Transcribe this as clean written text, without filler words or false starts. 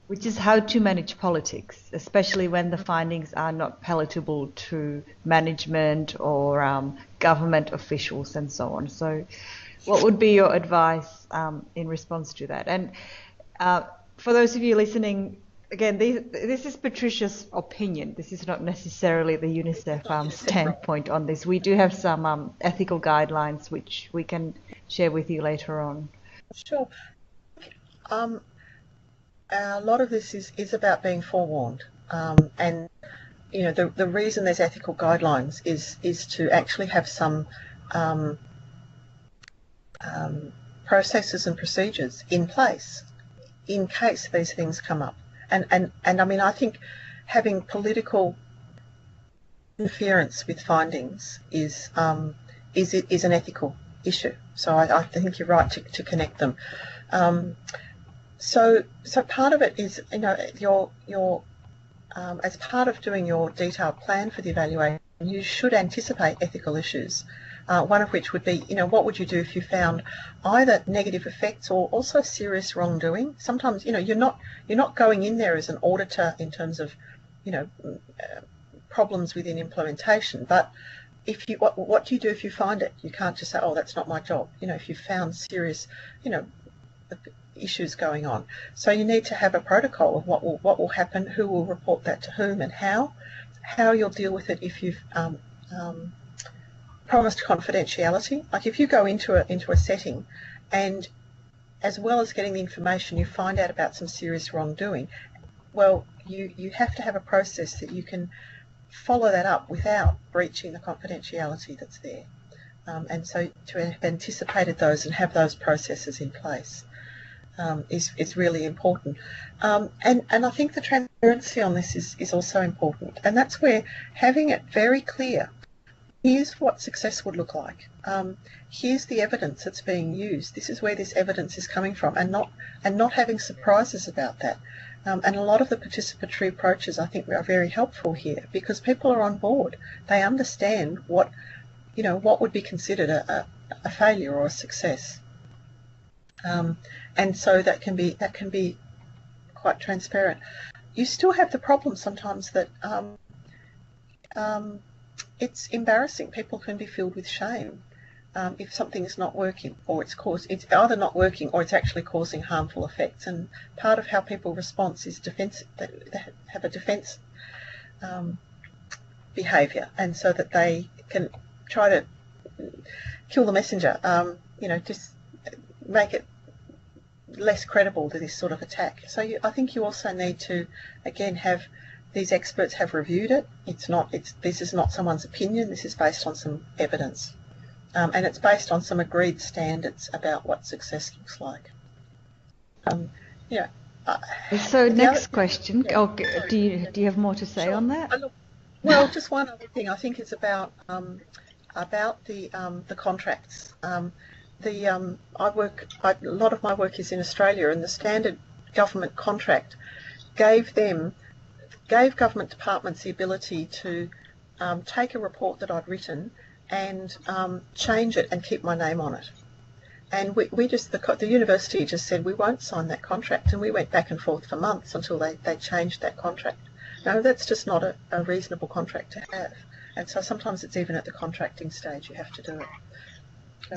which is how to manage politics, especially when the findings are not palatable to management or government officials and so on. So what would be your advice in response to that? And for those of you listening, again, this is Patricia's opinion. This is not necessarily the UNICEF standpoint on this. We do have some ethical guidelines which we can share with you later on. Sure. A lot of this is about being forewarned, and you know the reason there's ethical guidelines is to actually have some processes and procedures in place in case these things come up. And I mean, I think having political interference with findings is an ethical issue. So I think you're right to connect them. So part of it is, you know, your as part of doing your detailed plan for the evaluation, you should anticipate ethical issues. One of which would be, you know, what would you do if you found either negative effects or also serious wrongdoing? Sometimes, you know, you're not going in there as an auditor in terms of, you know, problems within implementation. But if you, what do you do if you find it? You can't just say, oh, that's not my job. You know, if you found serious, you know, issues going on. So you need to have a protocol of what will happen, who will report that to whom, and how you'll deal with it if you've promised confidentiality. Like if you go into a setting and as well as getting the information, you find out about some serious wrongdoing, well, you have to have a process that you can follow that up without breaching the confidentiality that's there. And so to have anticipated those and have those processes in place is really important. And I think the transparency on this is also important. And that's where having it very clear, here's what success would look like. Here's the evidence that's being used. This is where this evidence is coming from, and not having surprises about that. And a lot of the participatory approaches, I think, are very helpful here because people are on board. They understand what would be considered a failure or a success. And so that can be quite transparent. You still have the problem sometimes that it's embarrassing. People can be filled with shame if something is not working, or it's either not working or it's actually causing harmful effects. And part of how people respond is defense. They have a defense behaviour, and so that they can try to kill the messenger. Just make it less credible to this sort of attack. So I think you also need to, again, have these experts have reviewed it. This is not someone's opinion. This is based on some evidence, and it's based on some agreed standards about what success looks like. So next question. Yeah. Oh, do you have more to say Sure. On that? Well, just one other thing. I think it's about the contracts. A lot of my work is in Australia, and the standard government contract gave government departments the ability to take a report that I'd written and change it and keep my name on it. And the university just said we won't sign that contract, and we went back and forth for months until they changed that contract. No, that's just not a reasonable contract to have. And so sometimes it's even at the contracting stage you have to do it. So,